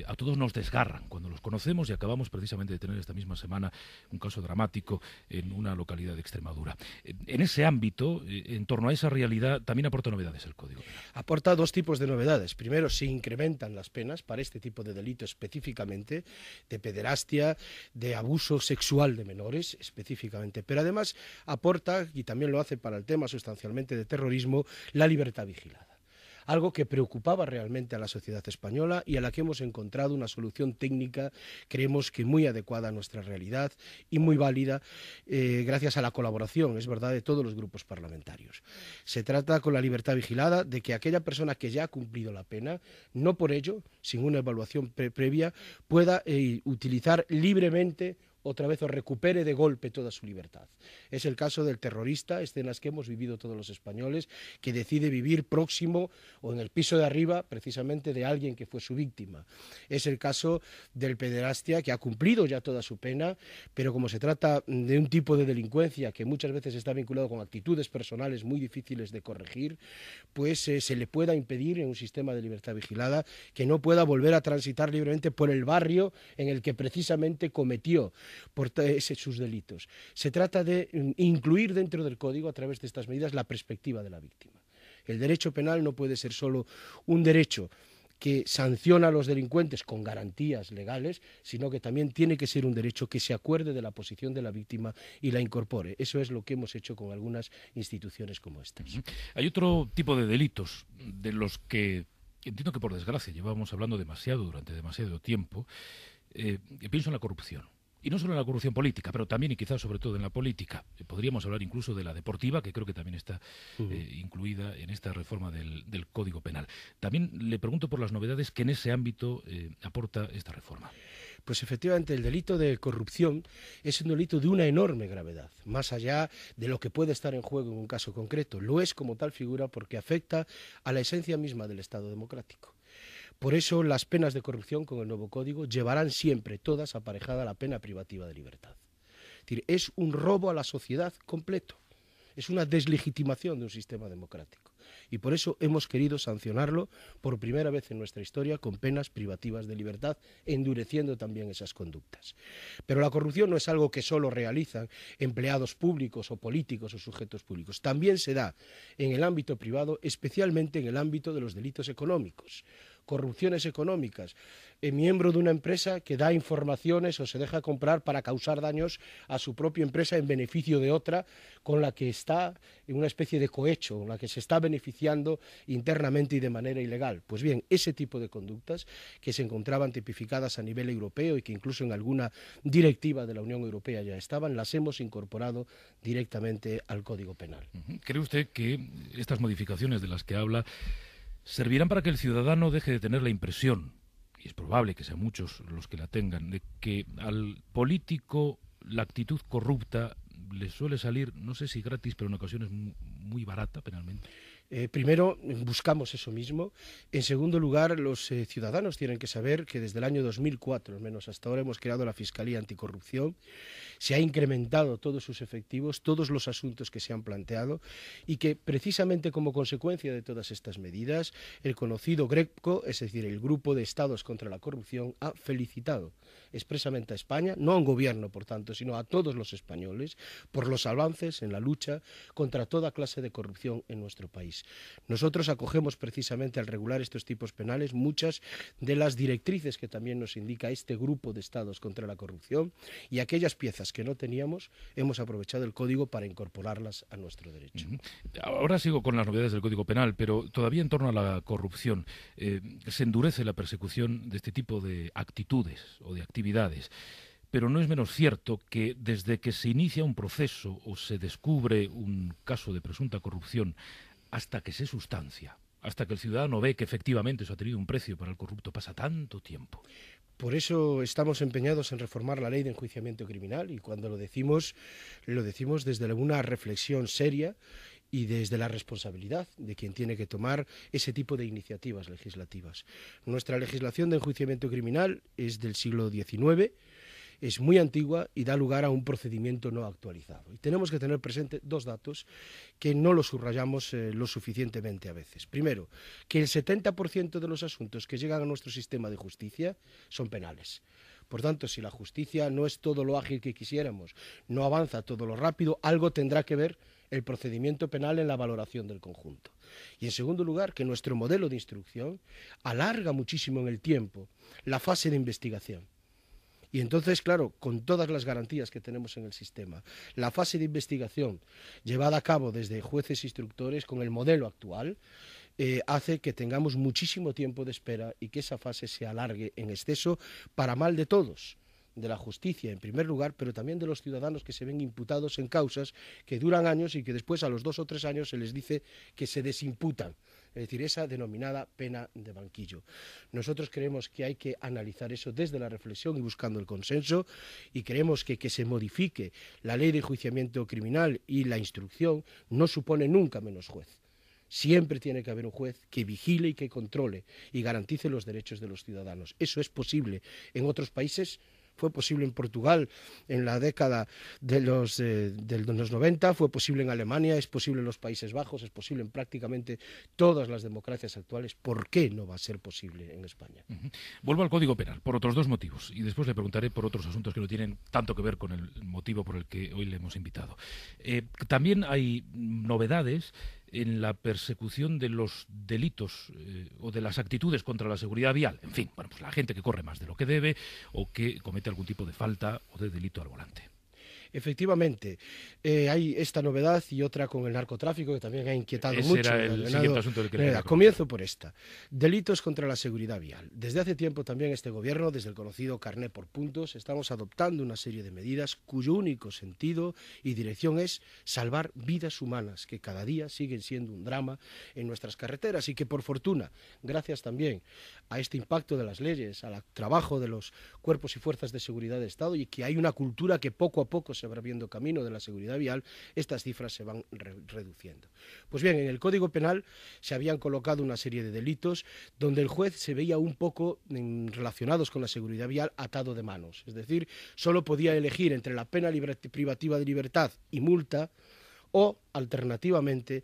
A todos nos desgarran cuando los conocemos y acabamos precisamente de tener esta misma semana un caso dramático en una localidad de Extremadura. En ese ámbito, en torno a esa realidad, también aporta novedades el Código Penal. Aporta dos tipos de novedades. Primero, se incrementan las penas para este tipo de delito específicamente, de pederastia, de abuso sexual de menores específicamente, pero además aporta, y también lo hace para el tema sustancialmente de terrorismo, la libertad vigilada. Algo que preocupaba realmente a la sociedad española y a la que hemos encontrado una solución técnica, creemos que muy adecuada a nuestra realidad y muy válida gracias a la colaboración, es verdad, de todos los grupos parlamentarios. Se trata, con la libertad vigilada, de que aquella persona que ya ha cumplido la pena, no por ello, sin una evaluación previa, pueda utilizar libremente otra vez o recupere de golpe toda su libertad. Es el caso del terrorista, escenas que hemos vivido todos los españoles, que decide vivir próximo o en el piso de arriba precisamente de alguien que fue su víctima. Es el caso del pederastia, que ha cumplido ya toda su pena, pero como se trata de un tipo de delincuencia que muchas veces está vinculado con actitudes personales muy difíciles de corregir, pues se le pueda impedir en un sistema de libertad vigilada que no pueda volver a transitar libremente por el barrio en el que precisamente cometió por sus delitos. Se trata de incluir dentro del Código, a través de estas medidas, la perspectiva de la víctima. El derecho penal no puede ser solo un derecho que sanciona a los delincuentes con garantías legales, sino que también tiene que ser un derecho que se acuerde de la posición de la víctima y la incorpore. Eso es lo que hemos hecho con algunas instituciones como estas. Hay otro tipo de delitos de los que entiendo que por desgracia llevamos hablando demasiado durante demasiado tiempo. Pienso en la corrupción. Y no solo en la corrupción política, pero también y quizás sobre todo en la política. Podríamos hablar incluso de la deportiva, que creo que también está incluida en esta reforma del Código Penal. También le pregunto por las novedades que en ese ámbito aporta esta reforma. Pues efectivamente el delito de corrupción es un delito de una enorme gravedad, más allá de lo que puede estar en juego en un caso concreto. Lo es como tal figura porque afecta a la esencia misma del Estado democrático. Por eso las penas de corrupción con el nuevo código llevarán siempre todas aparejada la pena privativa de libertad. Es decir, es un robo a la sociedad completo, es una deslegitimación de un sistema democrático. Y por eso hemos querido sancionarlo por primera vez en nuestra historia con penas privativas de libertad, endureciendo también esas conductas. Pero la corrupción no es algo que solo realizan empleados públicos o políticos o sujetos públicos. También se da en el ámbito privado, especialmente en el ámbito de los delitos económicos. Corrupciones económicas, miembro de una empresa que da informaciones o se deja comprar para causar daños a su propia empresa en beneficio de otra con la que está en una especie de cohecho, con la que se está beneficiando internamente y de manera ilegal. Pues bien, ese tipo de conductas que se encontraban tipificadas a nivel europeo y que incluso en alguna directiva de la Unión Europea ya estaban, las hemos incorporado directamente al Código Penal. ¿Cree usted que estas modificaciones de las que habla servirán para que el ciudadano deje de tener la impresión, y es probable que sean muchos los que la tengan, de que al político la actitud corrupta le suele salir, no sé si gratis, pero en ocasiones muy barata penalmente? Primero, buscamos eso mismo. En segundo lugar, los ciudadanos tienen que saber que desde el año 2004, al menos hasta ahora, hemos creado la Fiscalía Anticorrupción. Se ha incrementado todos sus efectivos, todos los asuntos que se han planteado y que precisamente como consecuencia de todas estas medidas, el conocido GRECO, es decir, el Grupo de Estados contra la Corrupción, ha felicitado expresamente a España, no a un gobierno, por tanto, sino a todos los españoles, por los avances en la lucha contra toda clase de corrupción en nuestro país. Nosotros acogemos precisamente al regular estos tipos penales muchas de las directrices que también nos indica este Grupo de Estados contra la Corrupción, y aquellas piezas que no teníamos hemos aprovechado el Código para incorporarlas a nuestro derecho. Ahora sigo con las novedades del Código Penal, pero todavía en torno a la corrupción. Se endurece la persecución de este tipo de actitudes o de actividades. Pero no es menos cierto que desde que se inicia un proceso o se descubre un caso de presunta corrupción hasta que se sustancia, hasta que el ciudadano ve que efectivamente eso ha tenido un precio para el corrupto, pasa tanto tiempo. Por eso estamos empeñados en reformar la ley de enjuiciamiento criminal, y cuando lo decimos desde una reflexión seria y desde la responsabilidad de quien tiene que tomar ese tipo de iniciativas legislativas. Nuestra legislación de enjuiciamiento criminal es del siglo XIX, es muy antigua y da lugar a un procedimiento no actualizado. Y tenemos que tener presente dos datos que no los subrayamos lo suficientemente a veces. Primero, que el 70% de los asuntos que llegan a nuestro sistema de justicia son penales. Por tanto, si la justicia no es todo lo ágil que quisiéramos, no avanza todo lo rápido, algo tendrá que ver el procedimiento penal en la valoración del conjunto. Y en segundo lugar, que nuestro modelo de instrucción alarga muchísimo en el tiempo la fase de investigación. Y entonces, claro, con todas las garantías que tenemos en el sistema, la fase de investigación llevada a cabo desde jueces instructores con el modelo actual hace que tengamos muchísimo tiempo de espera y que esa fase se alargue en exceso para mal de todos, de la justicia en primer lugar, pero también de los ciudadanos que se ven imputados en causas que duran años y que después a los 2 o 3 años se les dice que se desimputan. Es decir, esa denominada pena de banquillo. Nosotros creemos que hay que analizar eso desde la reflexión y buscando el consenso, y creemos que se modifique la ley de enjuiciamiento criminal y la instrucción no supone nunca menos juez. Siempre tiene que haber un juez que vigile y que controle y garantice los derechos de los ciudadanos. Eso es posible en otros países. Fue posible en Portugal en la década de los 90, fue posible en Alemania, es posible en los Países Bajos, es posible en prácticamente todas las democracias actuales. ¿Por qué no va a ser posible en España? Vuelvo al Código Penal, por otros dos motivos, y después le preguntaré por otros asuntos que no tienen tanto que ver con el motivo por el que hoy le hemos invitado. También hay novedades en la persecución de los delitos o de las actitudes contra la seguridad vial. En fin, bueno, pues la gente que corre más de lo que debe o que comete algún tipo de falta o de delito al volante. Efectivamente, hay esta novedad y otra con el narcotráfico que también ha inquietado mucho. Ese era el siguiente asunto del que le quería Comienzo por esta. Delitos contra la seguridad vial. Desde hace tiempo también este gobierno, desde el conocido carné por puntos, estamos adoptando una serie de medidas cuyo único sentido y dirección es salvar vidas humanas, que cada día siguen siendo un drama en nuestras carreteras y que por fortuna, gracias también a este impacto de las leyes, al trabajo de los cuerpos y fuerzas de seguridad de Estado, y que hay una cultura que poco a poco se va abriendo camino de la seguridad vial, estas cifras se van reduciendo. Pues bien, en el Código Penal se habían colocado una serie de delitos donde el juez se veía un poco relacionados con la seguridad vial atado de manos, es decir, solo podía elegir entre la pena privativa de libertad y multa o, alternativamente,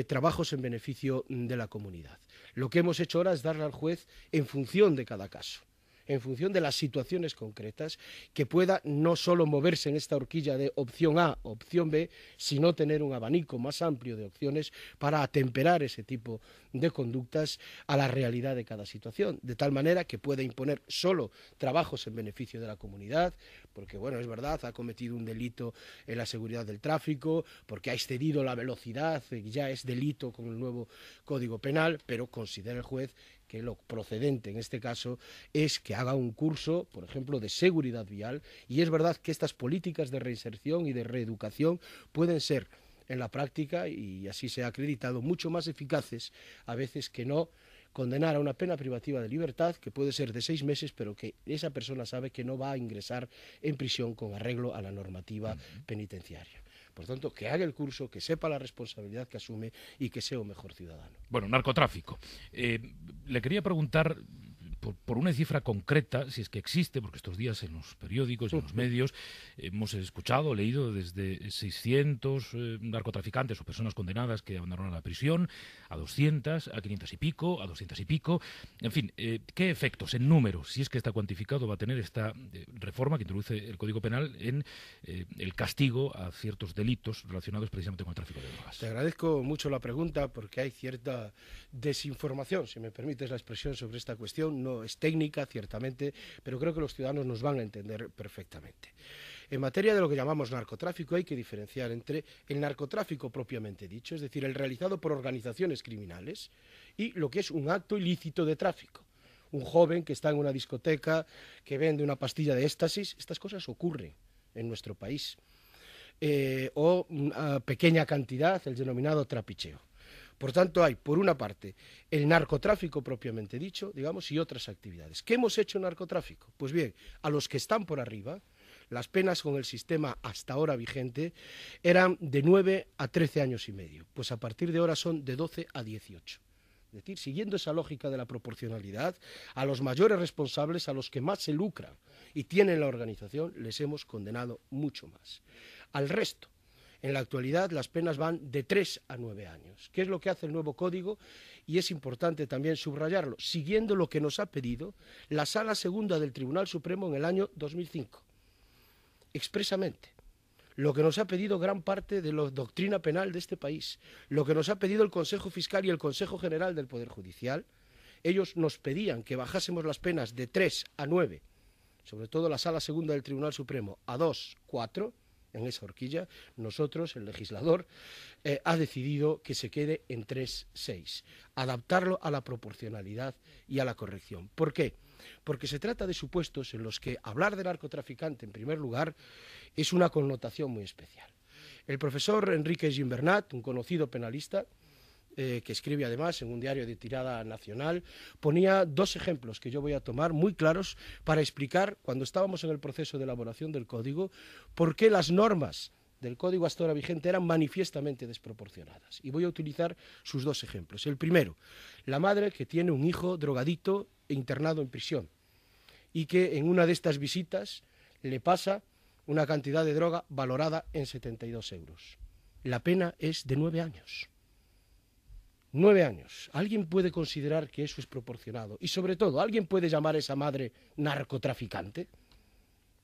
trabajos en beneficio de la comunidad. Lo que hemos hecho ahora es darle al juez en función de cada caso, en función de las situaciones concretas, que pueda no solo moverse en esta horquilla de opción A, opción B, sino tener un abanico más amplio de opciones para atemperar ese tipo de conductas a la realidad de cada situación, de tal manera que pueda imponer solo trabajos en beneficio de la comunidad, porque, bueno, es verdad, ha cometido un delito en la seguridad del tráfico, porque ha excedido la velocidad, ya es delito con el nuevo Código Penal, pero considera el juez que lo procedente en este caso es que haga un curso, por ejemplo, de seguridad vial, y es verdad que estas políticas de reinserción y de reeducación pueden ser en la práctica, y así se ha acreditado, mucho más eficaces a veces que no condenar a una pena privativa de libertad, que puede ser de 6 meses, pero que esa persona sabe que no va a ingresar en prisión con arreglo a la normativa penitenciaria. Por tanto, que haga el curso, que sepa la responsabilidad que asume y que sea un mejor ciudadano. Bueno, narcotráfico. Le quería preguntar por una cifra concreta, si es que existe, porque estos días en los periódicos y en los medios hemos escuchado, leído desde 600 narcotraficantes o personas condenadas que abandonaron la prisión, a 200, a 500 y pico, a 200 y pico. En fin, ¿qué efectos en números, si es que está cuantificado, va a tener esta reforma que introduce el Código Penal en el castigo a ciertos delitos relacionados precisamente con el tráfico de drogas? Te agradezco mucho la pregunta porque hay cierta desinformación, si me permites la expresión, sobre esta cuestión. No es técnica, ciertamente, pero creo que los ciudadanos nos van a entender perfectamente. En materia de lo que llamamos narcotráfico, hay que diferenciar entre el narcotráfico propiamente dicho, es decir, el realizado por organizaciones criminales, y lo que es un acto ilícito de tráfico. Un joven que está en una discoteca, que vende una pastilla de éxtasis, estas cosas ocurren en nuestro país. O una pequeña cantidad, el denominado trapicheo. Por tanto, hay, por una parte, el narcotráfico propiamente dicho, digamos, y otras actividades. ¿Qué hemos hecho en narcotráfico? Pues bien, a los que están por arriba, las penas con el sistema hasta ahora vigente eran de 9 a 13 años y medio. Pues a partir de ahora son de 12 a 18. Es decir, siguiendo esa lógica de la proporcionalidad, a los mayores responsables, a los que más se lucran y tienen la organización, les hemos condenado mucho más. Al resto, en la actualidad las penas van de 3 a 9 años. ¿Qué es lo que hace el nuevo código? Y es importante también subrayarlo, siguiendo lo que nos ha pedido la Sala Segunda del Tribunal Supremo en el año 2005. Expresamente. Lo que nos ha pedido gran parte de la doctrina penal de este país, lo que nos ha pedido el Consejo Fiscal y el Consejo General del Poder Judicial. Ellos nos pedían que bajásemos las penas de 3 a 9, sobre todo la Sala Segunda del Tribunal Supremo, a 2, 4, en esa horquilla. Nosotros, el legislador, ha decidido que se quede en 3, 6, adaptarlo a la proporcionalidad y a la corrección. ¿Por qué? Porque se trata de supuestos en los que hablar de narcotraficante, en primer lugar, es una connotación muy especial. El profesor Enrique Gimbernat, un conocido penalista, que escribe además en un diario de tirada nacional, ponía 2 ejemplos que yo voy a tomar muy claros para explicar, cuando estábamos en el proceso de elaboración del código, por qué las normas del código hasta ahora vigente eran manifiestamente desproporcionadas. Y voy a utilizar sus 2 ejemplos. El primero, la madre que tiene un hijo drogadicto e internado en prisión y que en una de estas visitas le pasa una cantidad de droga valorada en 72 euros. La pena es de 9 años. 9 años. ¿Alguien puede considerar que eso es proporcionado? Y sobre todo, ¿alguien puede llamar a esa madre narcotraficante?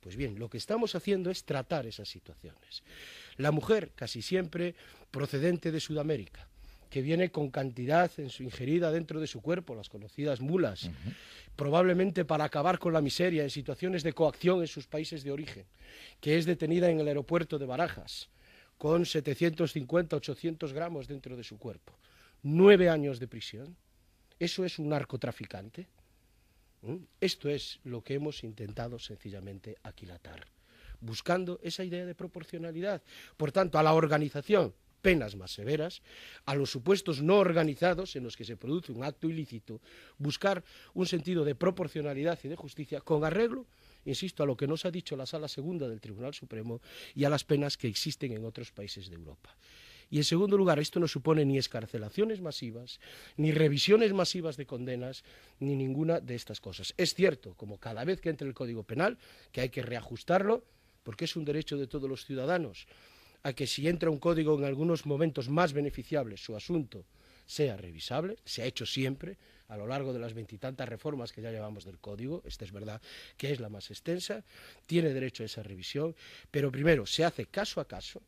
Pues bien, lo que estamos haciendo es tratar esas situaciones. La mujer, casi siempre procedente de Sudamérica, que viene con cantidad ingerida dentro de su cuerpo, las conocidas mulas, probablemente para acabar con la miseria en situaciones de coacción en sus países de origen, que es detenida en el aeropuerto de Barajas, con 750, 800 gramos dentro de su cuerpo. 9 años de prisión. ¿Eso es un narcotraficante? Esto es lo que hemos intentado sencillamente aquilatar, buscando esa idea de proporcionalidad. Por tanto, a la organización, penas más severas; a los supuestos no organizados, en los que se produce un acto ilícito, buscar un sentido de proporcionalidad y de justicia, con arreglo, insisto, a lo que nos ha dicho la Sala Segunda del Tribunal Supremo y a las penas que existen en otros países de Europa. Y en segundo lugar, esto no supone ni excarcelaciones masivas, ni revisiones masivas de condenas, ni ninguna de estas cosas. Es cierto, como cada vez que entre el Código Penal, que hay que reajustarlo, porque es un derecho de todos los ciudadanos, a que si entra un código en algunos momentos más beneficiables, su asunto sea revisable. Se ha hecho siempre a lo largo de las 20 y tantas reformas que ya llevamos del código. Esta es verdad que es la más extensa, tiene derecho a esa revisión, pero primero se hace caso a caso,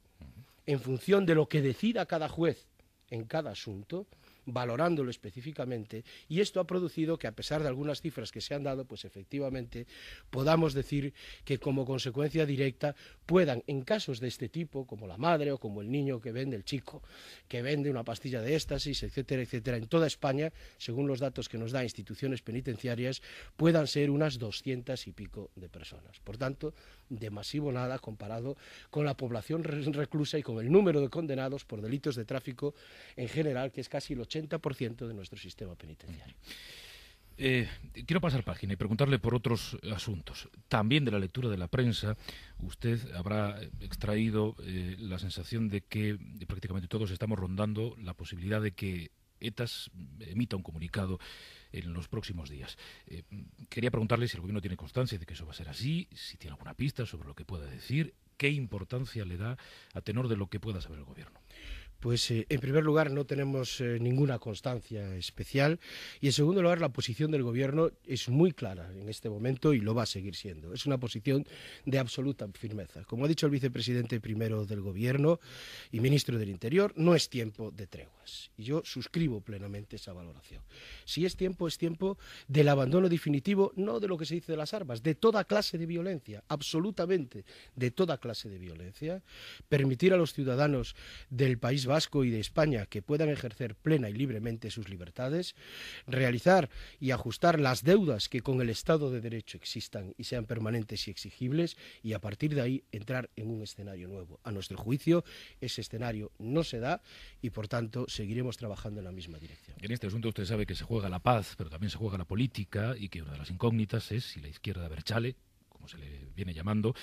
en función de lo que decida cada juez en cada asunto, valorándolo específicamente, y esto ha producido que, a pesar de algunas cifras que se han dado, pues efectivamente podamos decir que como consecuencia directa puedan, en casos de este tipo, como la madre o como el niño que vende, el chico que vende una pastilla de éxtasis, etcétera, etcétera, en toda España, según los datos que nos da instituciones penitenciarias, puedan ser unas 200 y pico de personas. Por tanto, de masivo nada comparado con la población reclusa y con el número de condenados por delitos de tráfico en general, que es casi el 80% de nuestro sistema penitenciario. Quiero pasar página y preguntarle por otros asuntos. También de la lectura de la prensa, usted habrá extraído la sensación de que prácticamente todos estamos rondando la posibilidad de que ETAS emita un comunicado en los próximos días. Quería preguntarle si el Gobierno tiene constancia de que eso va a ser así, si tiene alguna pista sobre lo que pueda decir, qué importancia le da a tenor de lo que pueda saber el Gobierno. Pues en primer lugar no tenemos ninguna constancia especial y en segundo lugar la posición del Gobierno es muy clara en este momento y lo va a seguir siendo. Es una posición de absoluta firmeza. Como ha dicho el vicepresidente primero del Gobierno y ministro del Interior, no es tiempo de treguas y yo suscribo plenamente esa valoración. Si es tiempo del abandono definitivo, no de lo que se dice de las armas, de toda clase de violencia, absolutamente de toda clase de violencia, permitir a los ciudadanos del País Vasco y de España que puedan ejercer plena y libremente sus libertades, realizar y ajustar las deudas que con el Estado de Derecho existan y sean permanentes y exigibles y a partir de ahí entrar en un escenario nuevo. A nuestro juicio, ese escenario no se da y por tanto seguiremos trabajando en la misma dirección. En este asunto usted sabe que se juega la paz, pero también se juega la política y que una de las incógnitas es si la izquierda Abertzale, como se le viene llamando,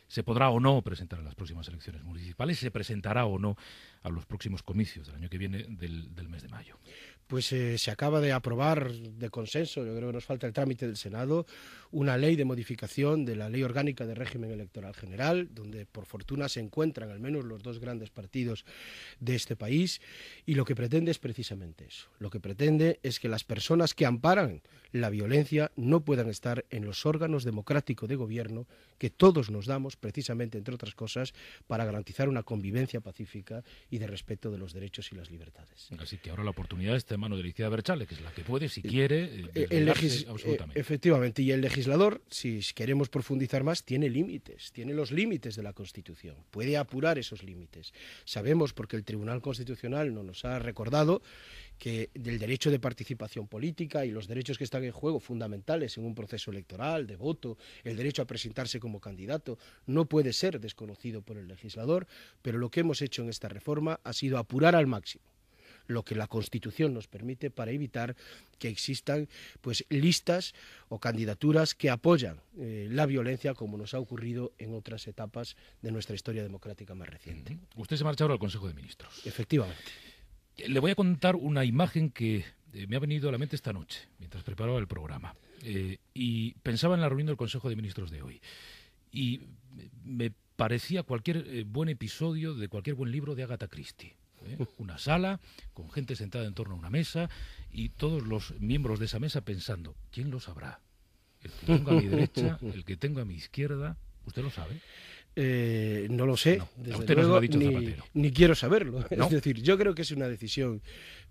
se podrá o no presentar a las próximas elecciones municipales, se presentará o no a los próximos comicios del año que viene del mes de mayo. Pues se acaba de aprobar de consenso, yo creo que nos falta el trámite del Senado, una ley de modificación de la Ley Orgánica de Régimen Electoral General, donde por fortuna se encuentran al menos los dos grandes partidos de este país, y lo que pretende es precisamente eso. Lo que pretende es que las personas que amparan la violencia no puedan estar en los órganos democráticos de gobierno que todos nos damos, precisamente, entre otras cosas, para garantizar una convivencia pacífica y de respeto de los derechos y las libertades. Así que ahora la oportunidad está en manos de la izquierda Abertzale, que es la que puede, si quiere, absolutamente. Efectivamente, y el legislador, si queremos profundizar más, tiene límites, tiene los límites de la Constitución, puede apurar esos límites. Sabemos, porque el Tribunal Constitucional nos ha recordado, que del derecho de participación política y los derechos que están en juego fundamentales en un proceso electoral, de voto, el derecho a presentarse como candidato, no puede ser desconocido por el legislador, pero lo que hemos hecho en esta reforma ha sido apurar al máximo lo que la Constitución nos permite para evitar que existan pues listas o candidaturas que apoyan la violencia, como nos ha ocurrido en otras etapas de nuestra historia democrática más reciente. Usted se marcha ahora al Consejo de Ministros. Efectivamente. Le voy a contar una imagen que me ha venido a la mente esta noche, mientras preparaba el programa. Y pensaba en la reunión del Consejo de Ministros de hoy. Y me parecía cualquier buen episodio de cualquier buen libro de Agatha Christie. Una sala con gente sentada en torno a una mesa y todos los miembros de esa mesa pensando, ¿quién lo sabrá? El que tengo a mi derecha, el que tengo a mi izquierda, ¿usted lo sabe? No lo sé, no, desde usted luego, no se lo ha dicho Zapatero. ni quiero saberlo. ¿No? Es decir, yo creo que es una decisión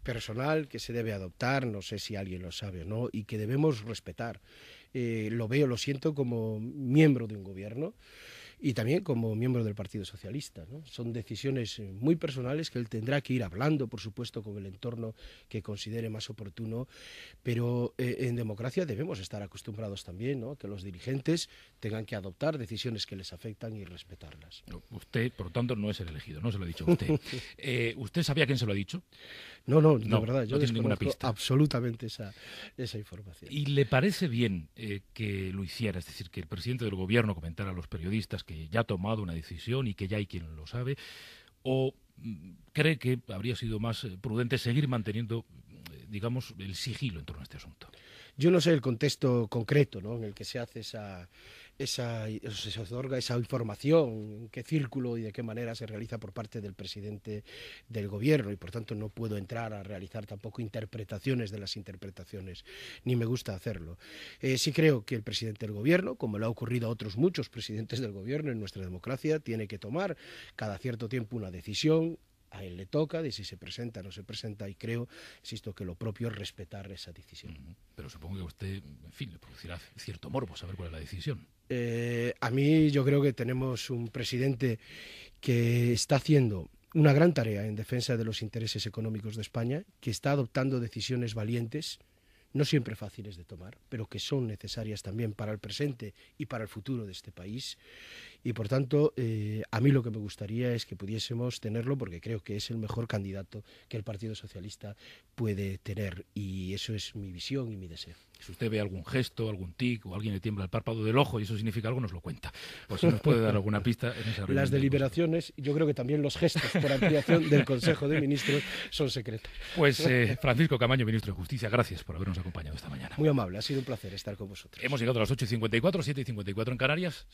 personal que se debe adoptar, no sé si alguien lo sabe o no, y que debemos respetar. Lo siento como miembro de un gobierno y también como miembro del Partido Socialista, ¿no? Son decisiones muy personales que él tendrá que ir hablando, por supuesto, con el entorno que considere más oportuno, pero en democracia debemos estar acostumbrados también, ¿no?, que los dirigentes tengan que adoptar decisiones que les afectan y respetarlas. Usted, por lo tanto, no es el elegido, no se lo ha dicho usted. ¿Usted sabía quién se lo ha dicho? No, de verdad, yo no tiene ninguna desconozco pista. Absolutamente esa información. ¿Y le parece bien que lo hiciera? Es decir, que el presidente del gobierno comentara a los periodistas que ya ha tomado una decisión y que ya hay quien lo sabe, o cree que habría sido más prudente seguir manteniendo, digamos, el sigilo en torno a este asunto? Yo no sé el contexto concreto, ¿no?, en el que se hace se otorga esa información, en qué círculo y de qué manera se realiza por parte del presidente del gobierno, y por tanto no puedo entrar a realizar tampoco interpretaciones de las interpretaciones, ni me gusta hacerlo. Sí creo que el presidente del gobierno, como le ha ocurrido a otros muchos presidentes del gobierno en nuestra democracia, tiene que tomar cada cierto tiempo una decisión. A él le toca de si se presenta o no se presenta, y creo, insisto, que lo propio es respetar esa decisión. Pero supongo que a usted, en fin, le producirá cierto morbo saber cuál es la decisión. A mí yo creo que tenemos un presidente que está haciendo una gran tarea en defensa de los intereses económicos de España, que está adoptando decisiones valientes, no siempre fáciles de tomar, pero que son necesarias también para el presente y para el futuro de este país, y por tanto a mí lo que me gustaría es que pudiésemos tenerlo, porque creo que es el mejor candidato que el Partido Socialista puede tener, y eso es mi visión y mi deseo. Si usted ve algún gesto, algún tic o alguien le tiembla el párpado del ojo y eso significa algo, nos lo cuenta. O si nos puede dar alguna pista en esa reunión. Las deliberaciones, yo creo que también los gestos por ampliación del Consejo de Ministros son secretos. Pues Francisco Camaño, ministro de Justicia, gracias por habernos acompañado esta mañana. Muy amable, ha sido un placer estar con vosotros. Hemos llegado a las 8:54, 7:54 en Canarias.